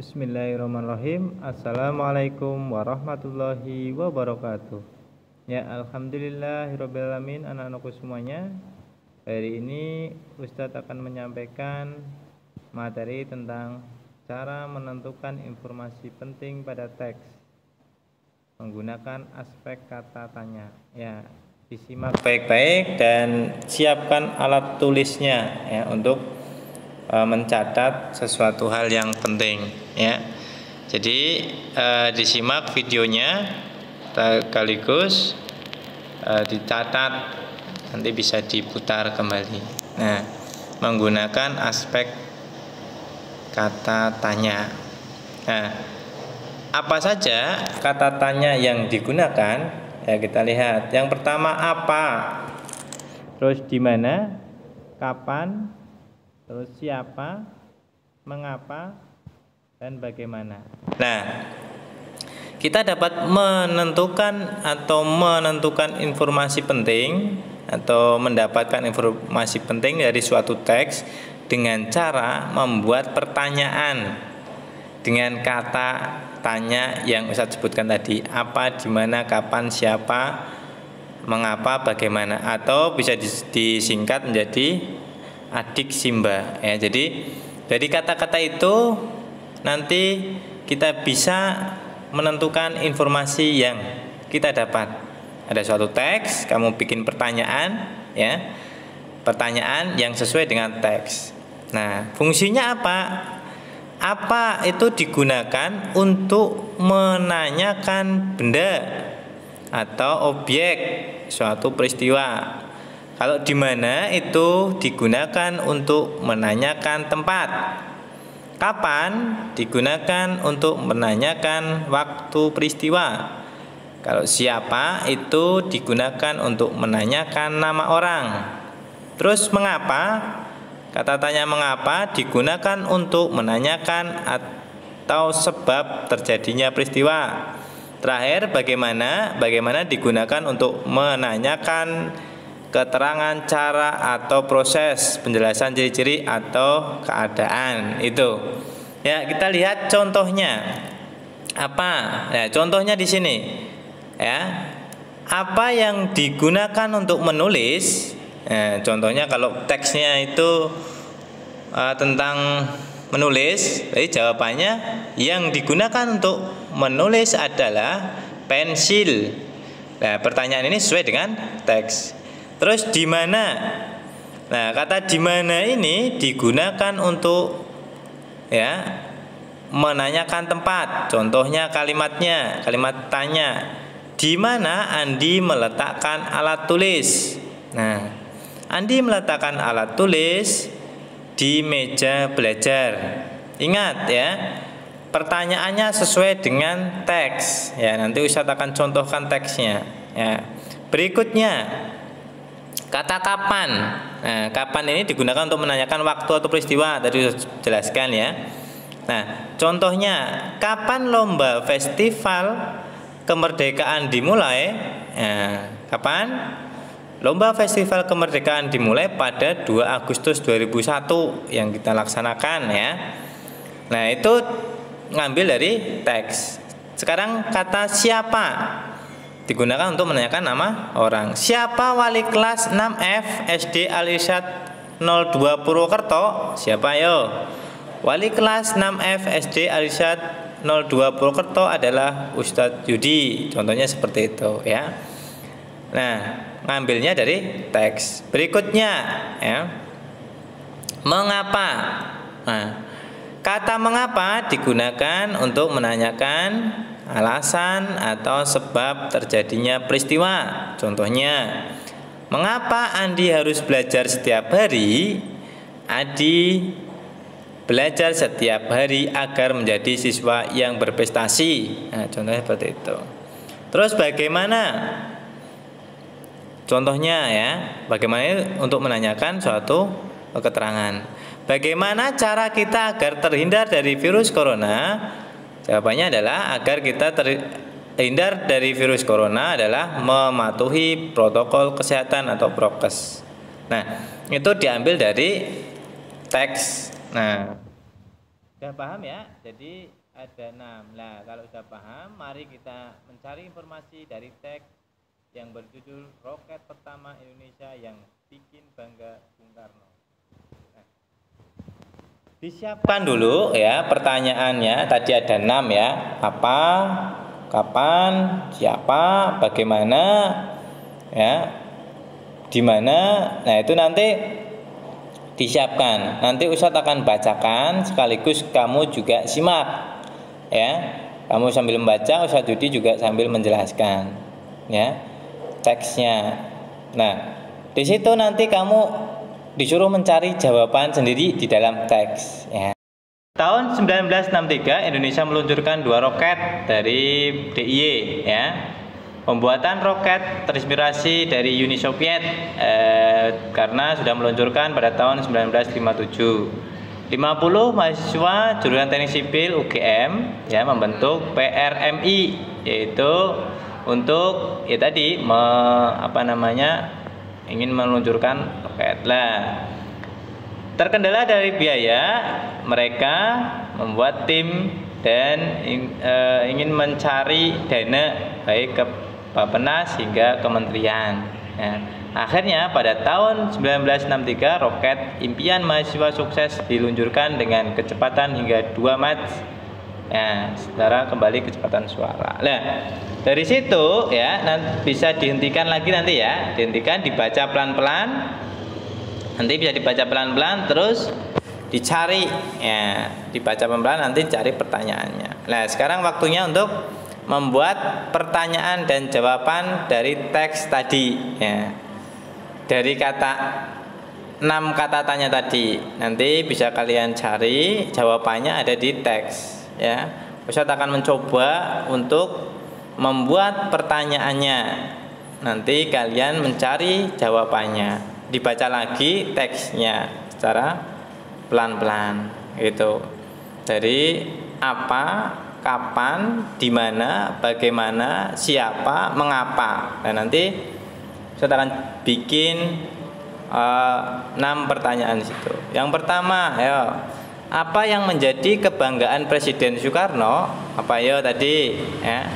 Bismillahirrahmanirrahim. Assalamualaikum warahmatullahi wabarakatuh. Ya, alhamdulillahirrabbilalamin, anak-anakku semuanya. Hari ini Ustadz akan menyampaikan materi tentang cara menentukan informasi penting pada teks menggunakan aspek kata tanya. Ya, disimak baik-baik dan siapkan alat tulisnya ya untuk mencatat sesuatu hal yang penting ya. Jadi disimak videonya sekaligus dicatat, nanti bisa diputar kembali. Nah, menggunakan aspek kata tanya. Nah, apa saja kata tanya yang digunakan? Ya, kita lihat. Yang pertama apa, terus di mana, kapan, terus siapa, mengapa, dan bagaimana. Nah, kita dapat menentukan informasi penting atau mendapatkan informasi penting dari suatu teks dengan cara membuat pertanyaan dengan kata tanya yang Ustadz sebutkan tadi. Apa, di mana, kapan, siapa, mengapa, bagaimana, atau bisa disingkat menjadi adik Simba ya. Jadi dari kata-kata itu nanti kita bisa menentukan informasi yang kita dapat. Ada suatu teks, kamu bikin pertanyaan ya, pertanyaan yang sesuai dengan teks. Nah, fungsinya apa? Apa itu digunakan untuk menanyakan benda atau objek suatu peristiwa. Kalau di mana itu digunakan untuk menanyakan tempat. Kapan digunakan untuk menanyakan waktu peristiwa. Kalau siapa itu digunakan untuk menanyakan nama orang. Terus mengapa? Kata tanya mengapa digunakan untuk menanyakan atau sebab terjadinya peristiwa. Terakhir bagaimana digunakan untuk menanyakan keterangan cara atau proses, penjelasan ciri-ciri atau keadaan itu. Ya, kita lihat contohnya. Apa? Ya, contohnya di sini. Ya. Apa yang digunakan untuk menulis? Ya, contohnya kalau teksnya itu tentang menulis, jadi jawabannya yang digunakan untuk menulis adalah pensil. Nah, pertanyaan ini sesuai dengan teks. Terus di mana? Nah, kata di mana ini digunakan untuk ya menanyakan tempat. Contohnya kalimatnya, kalimat tanya. Di mana Andi meletakkan alat tulis? Nah, Andi meletakkan alat tulis di meja belajar. Ingat ya, pertanyaannya sesuai dengan teks. Ya, nanti Ustadz akan contohkan teksnya. Ya. Berikutnya, kata kapan. Nah, kapan ini digunakan untuk menanyakan waktu atau peristiwa. Tadi sudah jelaskan ya. Nah, contohnya kapan lomba festival kemerdekaan dimulai? Nah, kapan? Lomba festival kemerdekaan dimulai pada 2 Agustus 2001 yang kita laksanakan ya. Nah, itu ngambil dari teks. Sekarang kata siapa digunakan untuk menanyakan nama orang. Siapa wali kelas 6F SD Al-Irsyad 02 Purwokerto? Siapa yo? Wali kelas 6F SD Al-Irsyad 02 Purwokerto adalah Ustadz Yudi. Contohnya seperti itu ya. Nah, ngambilnya dari teks. Berikutnya ya. Mengapa? Nah, kata mengapa digunakan untuk menanyakan alasan atau sebab terjadinya peristiwa. Contohnya, mengapa Andi harus belajar setiap hari? Adi belajar setiap hari agar menjadi siswa yang berprestasi. Nah, contohnya seperti itu. Terus bagaimana? Contohnya ya, bagaimana untuk menanyakan suatu keterangan. Bagaimana cara kita agar terhindar dari virus corona? Jawabannya adalah agar kita terhindar dari virus corona adalah mematuhi protokol kesehatan atau prokes. Nah, itu diambil dari teks. Nah, Sudah paham ya? Jadi ada 6. Nah, kalau sudah paham, mari kita mencari informasi dari teks yang berjudul Roket Pertama Indonesia yang Bikin Bangga Bung Karno. Nah, disiapkan dulu ya pertanyaannya. Tadi ada 6 ya. Apa, kapan, siapa, bagaimana, ya, di mana. Nah, itu nanti disiapkan. Nanti Ustadz akan bacakan sekaligus kamu juga simak ya. Kamu sambil membaca, Ustadz Yudi juga sambil menjelaskan ya teksnya. Nah, di situ nanti kamu disuruh mencari jawaban sendiri di dalam teks ya. Tahun 1963 Indonesia meluncurkan 2 roket dari DIY ya. Pembuatan roket terinspirasi dari Uni Soviet karena sudah meluncurkan pada tahun 1957. 50 mahasiswa jurusan Teknik Sipil UGM ya membentuk PRMI, yaitu untuk ya tadi ingin meluncurkan roket. Lah, terkendala dari biaya, mereka membuat tim dan ingin mencari dana baik ke Bappenas hingga kementerian. Nah, akhirnya pada tahun 1963 roket impian mahasiswa sukses diluncurkan dengan kecepatan hingga 2 Mach. Ya, setara kembali kecepatan suara. Nah, dari situ ya bisa dihentikan lagi nanti ya, dihentikan, dibaca pelan-pelan. Nanti bisa dibaca pelan-pelan terus dicari ya, dibaca pelan-pelan nanti cari pertanyaannya. Nah, sekarang waktunya untuk membuat pertanyaan dan jawaban dari teks tadi ya. Dari 6 kata tanya tadi. Nanti bisa kalian cari jawabannya ada di teks ya. Ustadz akan mencoba untuk membuat pertanyaannya. Nanti kalian mencari jawabannya. Dibaca lagi teksnya secara pelan-pelan gitu. Dari apa, kapan, di mana, bagaimana, siapa, mengapa. Dan nanti saya akan bikin 6 pertanyaan di situ. Yang pertama, apa yang menjadi kebanggaan Presiden Soekarno? Apa tadi ya.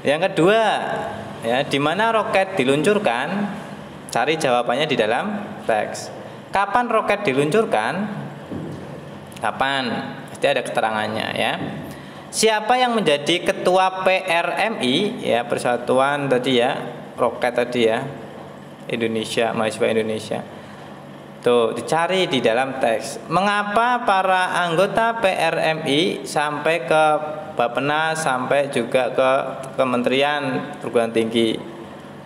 Yang kedua, ya, di mana roket diluncurkan? Cari jawabannya di dalam teks. Kapan roket diluncurkan? Kapan? Pasti ada keterangannya ya. Siapa yang menjadi ketua PRMI ya, persatuan tadi ya, roket tadi ya, Indonesia, mahasiswa Indonesia. Tuh, dicari di dalam teks. Mengapa para anggota PRMI sampai ke Bappenas, sampai juga ke Kementerian Perguruan Tinggi.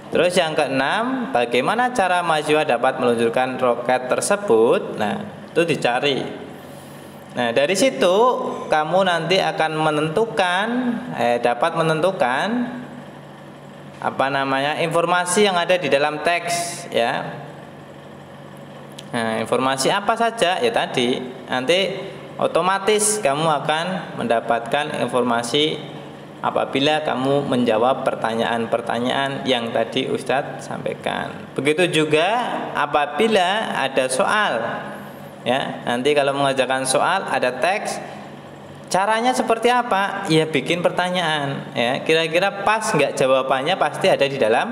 Terus yang keenam, bagaimana cara mahasiswa dapat meluncurkan roket tersebut? Nah, itu dicari. Nah, dari situ kamu nanti akan menentukan, dapat menentukan informasi yang ada di dalam teks ya. Nah, informasi apa saja ya tadi. Nanti otomatis kamu akan mendapatkan informasi apabila kamu menjawab pertanyaan-pertanyaan yang tadi Ustadz sampaikan. Begitu juga apabila ada soal. Ya, nanti kalau mengajarkan soal ada teks, caranya seperti apa? Ya bikin pertanyaan. Ya, kira-kira pas nggak jawabannya pasti ada di dalam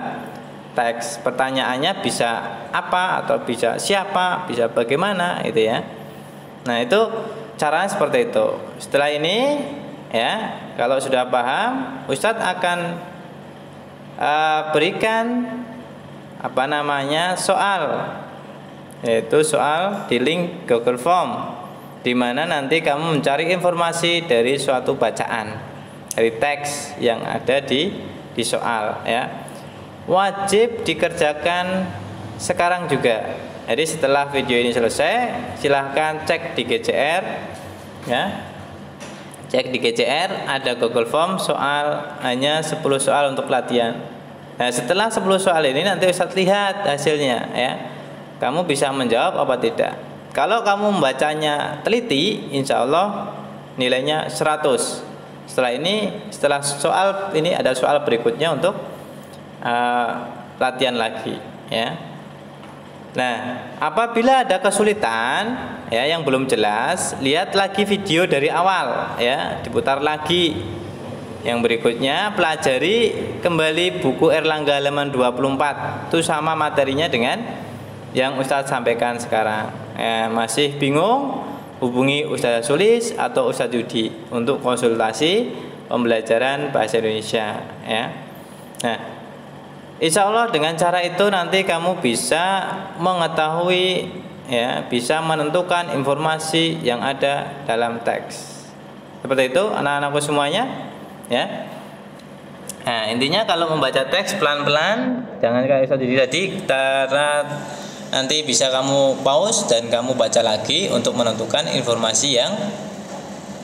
teks. Pertanyaannya bisa apa atau bisa siapa, bisa bagaimana, itu ya. Nah, itu caranya seperti itu. Setelah ini, ya, kalau sudah paham, Ustadz akan berikan soal. Yaitu soal di link Google Form, di mana nanti kamu mencari informasi dari suatu bacaan dari teks yang ada di soal ya. Wajib dikerjakan sekarang juga. Jadi setelah video ini selesai, silahkan cek di GCR ya. Cek di GCR ada Google Form soal, hanya 10 soal untuk latihan. Nah, setelah 10 soal ini nanti Ustadz lihat hasilnya ya. Kamu bisa menjawab apa tidak. Kalau kamu membacanya teliti, insya Allah nilainya 100. Setelah soal ini ada soal berikutnya untuk latihan lagi ya. Nah, apabila ada kesulitan ya yang belum jelas, lihat lagi video dari awal ya, diputar lagi. Yang berikutnya pelajari kembali buku Erlangga halaman 24. Itu sama materinya dengan yang Ustadz sampaikan sekarang. Masih bingung? Hubungi Ustadz Sulis atau Ustadz Yudi untuk konsultasi pembelajaran bahasa Indonesia ya. Nah, insya Allah dengan cara itu nanti kamu bisa mengetahui ya, bisa menentukan informasi yang ada dalam teks. Seperti itu anak-anakku semuanya ya. Nah, intinya kalau membaca teks pelan-pelan, jangan kayak tadi karena nanti bisa kamu pause dan kamu baca lagi untuk menentukan informasi yang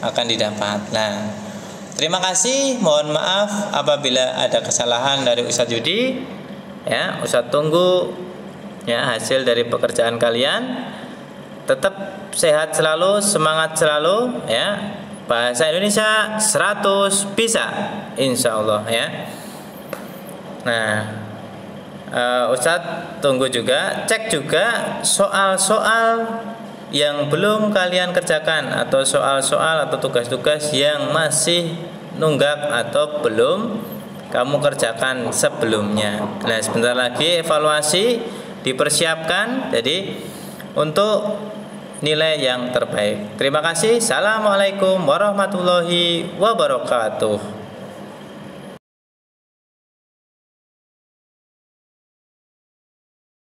akan didapat. Nah, terima kasih. Mohon maaf apabila ada kesalahan dari Ustadz Yudi. Ya, Ustadz tunggu ya hasil dari pekerjaan kalian. Tetap sehat selalu, semangat selalu ya. Bahasa Indonesia 100 bisa, insya Allah ya. Nah, Ustadz tunggu juga, cek juga soal-soal yang belum kalian kerjakan atau soal-soal atau tugas-tugas yang masih nunggak atau belum kamu kerjakan sebelumnya. Nah, sebentar lagi evaluasi dipersiapkan jadi untuk nilai yang terbaik. Terima kasih. Assalamualaikum warahmatullahi wabarakatuh.